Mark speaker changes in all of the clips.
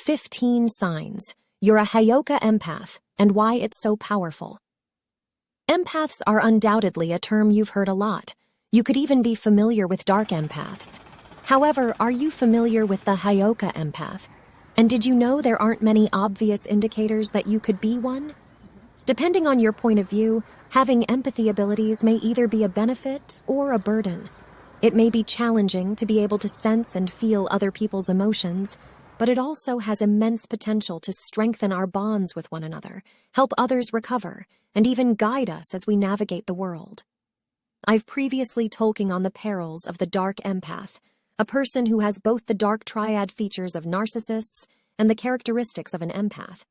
Speaker 1: 15 signs you're a Heyoka empath and why it's so powerful. Empaths are undoubtedly a term you've heard a lot. You could even be familiar with dark empaths. However, are you familiar with the Heyoka empath? And did you know there aren't many obvious indicators that you could be one? Depending on your point of view, having empathy abilities may either be a benefit or a burden. It may be challenging to be able to sense and feel other people's emotions, but it also has immense potential to strengthen our bonds with one another, help others recover, and even guide us as we navigate the world. I've previously talking on the perils of the dark empath, a person who has both the dark triad features of narcissists and the characteristics of an empath.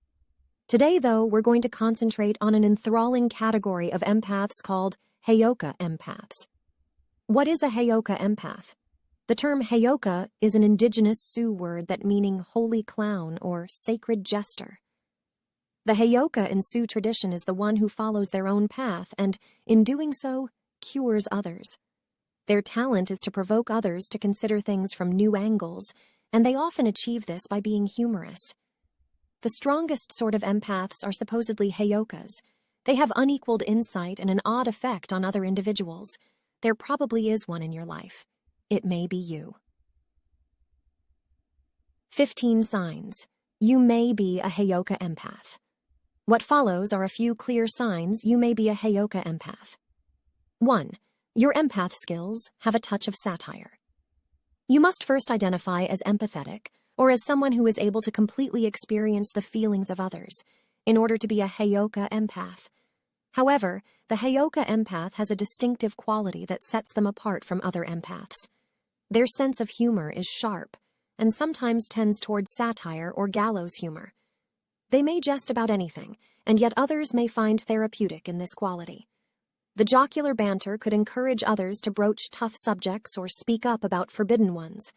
Speaker 1: Today, though, we're going to concentrate on an enthralling category of empaths called Heyoka empaths. What is a Heyoka empath? The term Heyoka is an indigenous Sioux word that meaning holy clown or sacred jester. The Heyoka in Sioux tradition is the one who follows their own path and, in doing so, cures others. Their talent is to provoke others to consider things from new angles, and they often achieve this by being humorous. The strongest sort of empaths are supposedly Heyokas. They have unequaled insight and an odd effect on other individuals. There probably is one in your life. It may be you. 15 signs. You may be a Heyoka empath. What follows are a few clear signs you may be a Heyoka empath. 1. Your empath skills have a touch of satire. You must first identify as empathetic, or as someone who is able to completely experience the feelings of others, in order to be a Heyoka empath. However, the Heyoka empath has a distinctive quality that sets them apart from other empaths. Their sense of humor is sharp, and sometimes tends towards satire or gallows humor. They may jest about anything, and yet others may find therapeutic in this quality. The jocular banter could encourage others to broach tough subjects or speak up about forbidden ones.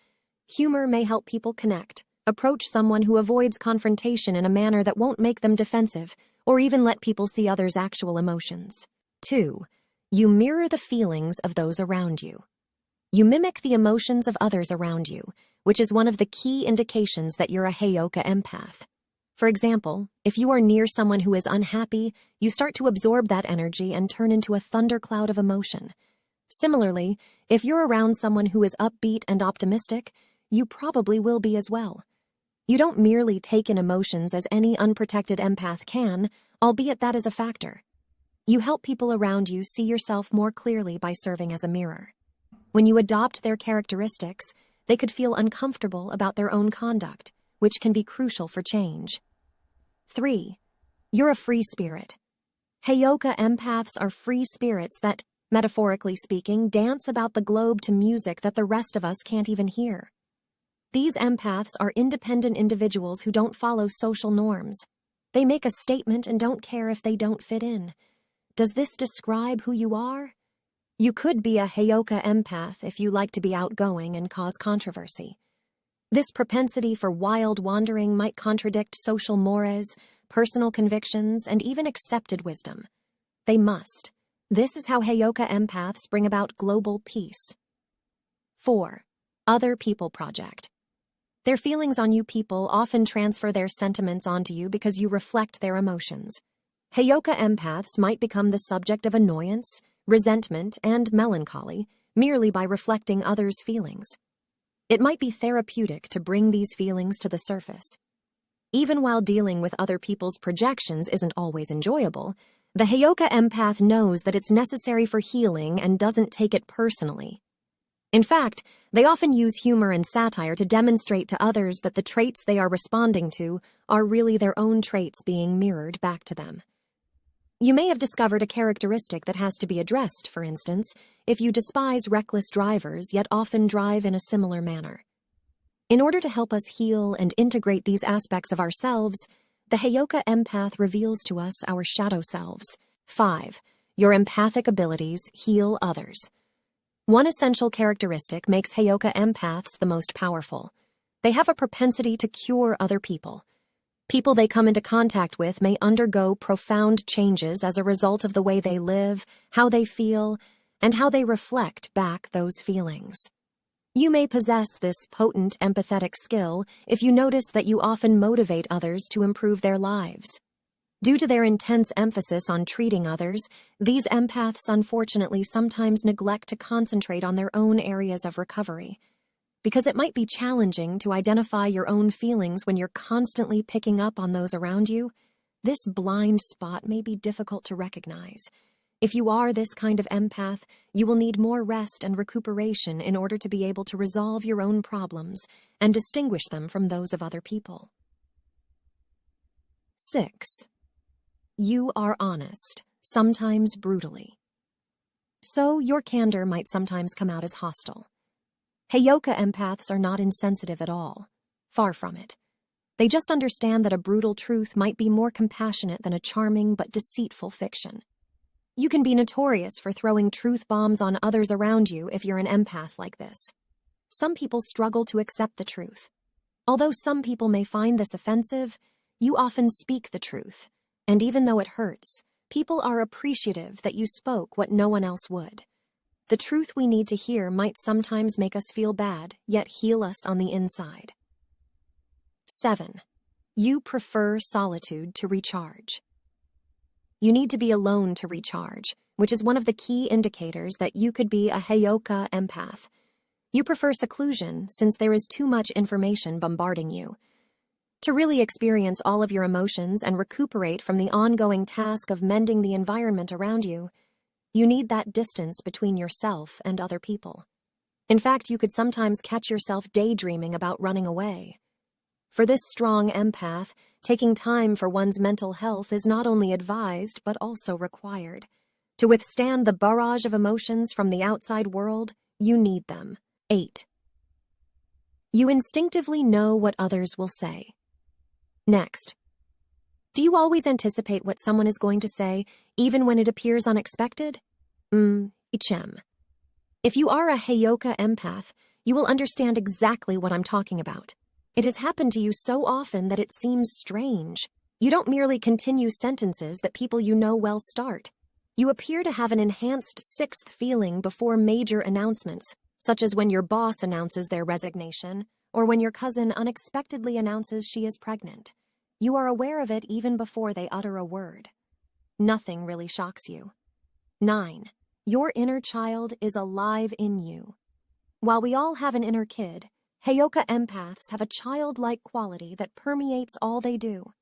Speaker 1: Humor may help people connect, approach someone who avoids confrontation in a manner that won't make them defensive, or even let people see others' actual emotions. 2. You mirror the feelings of those around you. You mimic the emotions of others around you, which is one of the key indications that you're a Heyoka empath. For example, if you are near someone who is unhappy, you start to absorb that energy and turn into a thundercloud of emotion. Similarly, if you're around someone who is upbeat and optimistic, you probably will be as well. You don't merely take in emotions as any unprotected empath can, albeit that is a factor. You help people around you see yourself more clearly by serving as a mirror. When you adopt their characteristics, they could feel uncomfortable about their own conduct, which can be crucial for change. 3. You're a free spirit. Heyoka empaths are free spirits that, metaphorically speaking, dance about the globe to music that the rest of us can't even hear. These empaths are independent individuals who don't follow social norms. They make a statement and don't care if they don't fit in. Does this describe who you are? You could be a Heyoka empath if you like to be outgoing and cause controversy. This propensity for wild wandering might contradict social mores, personal convictions, and even accepted wisdom. They must. This is how Heyoka empaths bring about global peace. 4. Other people project. Their feelings on you people often transfer their sentiments onto you because you reflect their emotions. Heyoka empaths might become the subject of annoyance, resentment, and melancholy merely by reflecting others' feelings. It might be therapeutic to bring these feelings to the surface. Even while dealing with other people's projections isn't always enjoyable, the Heyoka empath knows that it's necessary for healing and doesn't take it personally. In fact, they often use humor and satire to demonstrate to others that the traits they are responding to are really their own traits being mirrored back to them. You may have discovered a characteristic that has to be addressed, for instance, if you despise reckless drivers yet often drive in a similar manner. In order to help us heal and integrate these aspects of ourselves, the Heyoka empath reveals to us our shadow selves. 5. Your empathic abilities heal others. One essential characteristic makes Heyoka empaths the most powerful. They have a propensity to cure other people. People they come into contact with may undergo profound changes as a result of the way they live, how they feel, and how they reflect back those feelings. You may possess this potent empathetic skill if you notice that you often motivate others to improve their lives. Due to their intense emphasis on treating others, these empaths unfortunately sometimes neglect to concentrate on their own areas of recovery. Because it might be challenging to identify your own feelings when you're constantly picking up on those around you, this blind spot may be difficult to recognize. If you are this kind of empath, you will need more rest and recuperation in order to be able to resolve your own problems and distinguish them from those of other people. 6. You are honest, sometimes brutally. So your candor might sometimes come out as hostile. Heyoka empaths are not insensitive at all. Far from it. They just understand that a brutal truth might be more compassionate than a charming but deceitful fiction. You can be notorious for throwing truth bombs on others around you if you're an empath like this. Some people struggle to accept the truth. Although some people may find this offensive, you often speak the truth, and even though it hurts, people are appreciative that you spoke what no one else would. The truth we need to hear might sometimes make us feel bad, yet heal us on the inside. 7. You prefer solitude to recharge. You need to be alone to recharge, which is one of the key indicators that you could be a Heyoka empath. You prefer seclusion since there is too much information bombarding you. To really experience all of your emotions and recuperate from the ongoing task of mending the environment around you, you need that distance between yourself and other people. In fact, you could sometimes catch yourself daydreaming about running away. For this strong empath, taking time for one's mental health is not only advised but also required. To withstand the barrage of emotions from the outside world, you need them. 8. You instinctively know what others will say. Next. Do you always anticipate what someone is going to say, even when it appears unexpected? Ichem. If you are a Heyoka empath, you will understand exactly what I'm talking about. It has happened to you so often that it seems strange. You don't merely continue sentences that people you know well start. You appear to have an enhanced sixth feeling before major announcements, such as when your boss announces their resignation, or when your cousin unexpectedly announces she is pregnant. You are aware of it even before they utter a word. Nothing really shocks you. 9. Your inner child is alive in you. While we all have an inner kid, Heyoka empaths have a childlike quality that permeates all they do.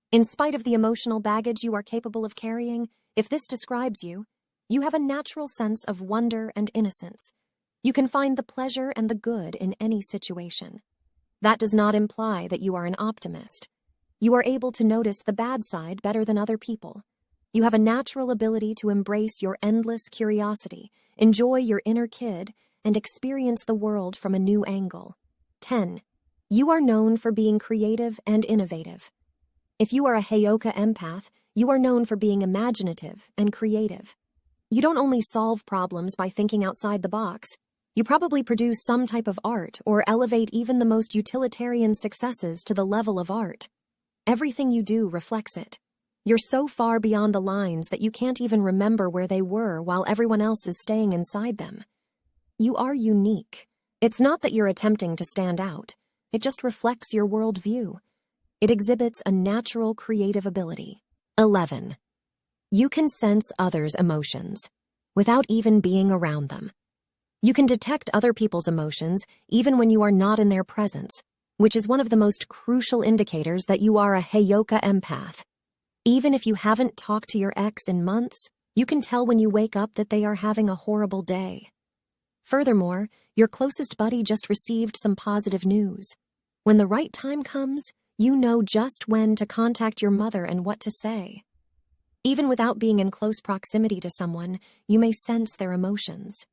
Speaker 1: In spite of the emotional baggage you are capable of carrying, if this describes you, you have a natural sense of wonder and innocence. You can find the pleasure and the good in any situation. That does not imply that you are an optimist. You are able to notice the bad side better than other people. You have a natural ability to embrace your endless curiosity, enjoy your inner kid, and experience the world from a new angle. 10. You are known for being creative and innovative. If you are a Heyoka empath, you are known for being imaginative and creative. You don't only solve problems by thinking outside the box. You probably produce some type of art or elevate even the most utilitarian successes to the level of art. Everything you do reflects it. You're so far beyond the lines that you can't even remember where they were while everyone else is staying inside them. You are unique. It's not that you're attempting to stand out. It just reflects your worldview. It exhibits a natural creative ability. 11. You can sense others' emotions without even being around them. You can detect other people's emotions even when you are not in their presence, which is one of the most crucial indicators that you are a Heyoka empath. Even if you haven't talked to your ex in months, you can tell when you wake up that they are having a horrible day. Furthermore, your closest buddy just received some positive news. When the right time comes, you know just when to contact your mother and what to say. Even without being in close proximity to someone, you may sense their emotions,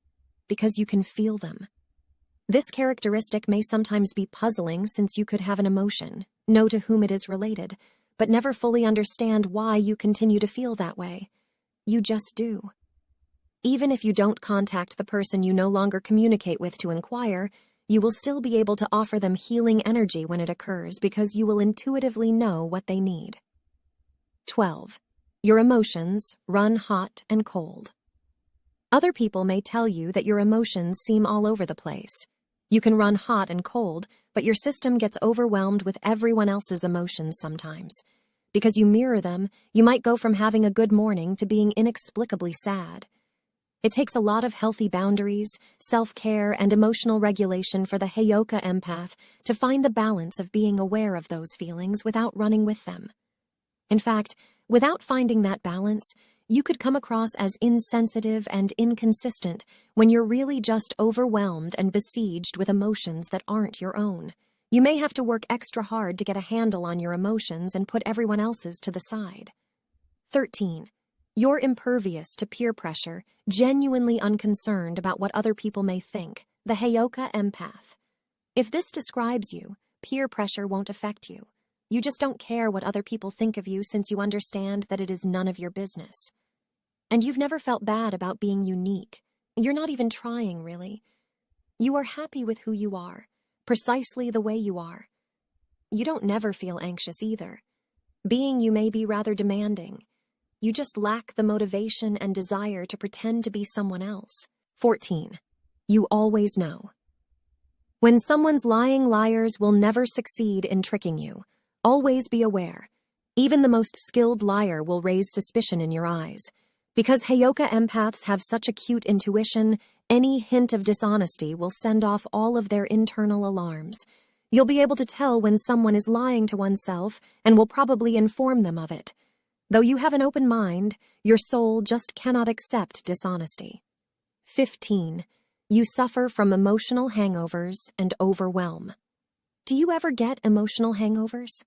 Speaker 1: because you can feel them. This characteristic may sometimes be puzzling since you could have an emotion, know to whom it is related, but never fully understand why you continue to feel that way. You just do. Even if you don't contact the person you no longer communicate with to inquire, you will still be able to offer them healing energy when it occurs because you will intuitively know what they need. 12. Your emotions run hot and cold. Other people may tell you that your emotions seem all over the place. You can run hot and cold, but your system gets overwhelmed with everyone else's emotions sometimes. Because you mirror them, you might go from having a good morning to being inexplicably sad. It takes a lot of healthy boundaries, self-care, and emotional regulation for the Heyoka empath to find the balance of being aware of those feelings without running with them. In fact, without finding that balance, you could come across as insensitive and inconsistent when you're really just overwhelmed and besieged with emotions that aren't your own. You may have to work extra hard to get a handle on your emotions and put everyone else's to the side. 13. You're impervious to peer pressure, genuinely unconcerned about what other people may think, the Heyoka empath. If this describes you, peer pressure won't affect you. You just don't care what other people think of you since you understand that it is none of your business. And you've never felt bad about being unique. You're not even trying, really. You are happy with who you are, precisely the way you are. You don't never feel anxious either. Being you may be rather demanding. You just lack the motivation and desire to pretend to be someone else. 14. You always know. When someone's lying, liars will never succeed in tricking you. Always be aware. Even the most skilled liar will raise suspicion in your eyes. Because Heyoka empaths have such acute intuition, any hint of dishonesty will send off all of their internal alarms. You'll be able to tell when someone is lying to oneself and will probably inform them of it. Though you have an open mind, your soul just cannot accept dishonesty. 15. You suffer from emotional hangovers and overwhelm. Do you ever get emotional hangovers?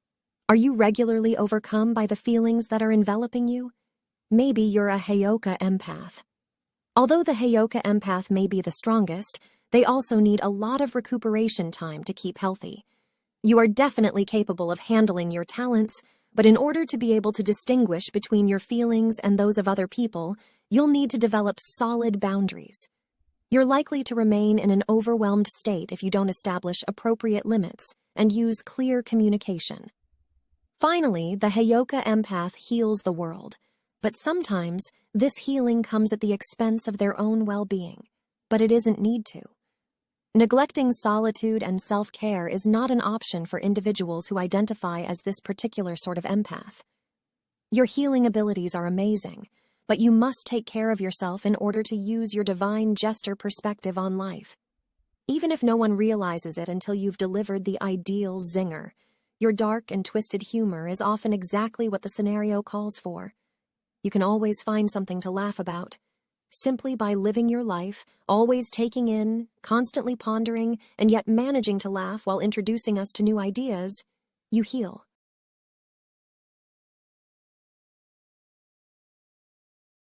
Speaker 1: Are you regularly overcome by the feelings that are enveloping you? Maybe you're a Heyoka empath. Although the Heyoka empath may be the strongest, they also need a lot of recuperation time to keep healthy. You are definitely capable of handling your talents, but in order to be able to distinguish between your feelings and those of other people, you'll need to develop solid boundaries. You're likely to remain in an overwhelmed state if you don't establish appropriate limits and use clear communication. Finally, the Heyoka empath heals the world, but sometimes this healing comes at the expense of their own well-being, but it isn't need to. Neglecting solitude and self-care is not an option for individuals who identify as this particular sort of empath. Your healing abilities are amazing, but you must take care of yourself in order to use your divine jester perspective on life. Even if no one realizes it until you've delivered the ideal zinger, your dark and twisted humor is often exactly what the scenario calls for. You can always find something to laugh about. Simply by living your life, always taking in, constantly pondering, and yet managing to laugh while introducing us to new ideas, you heal.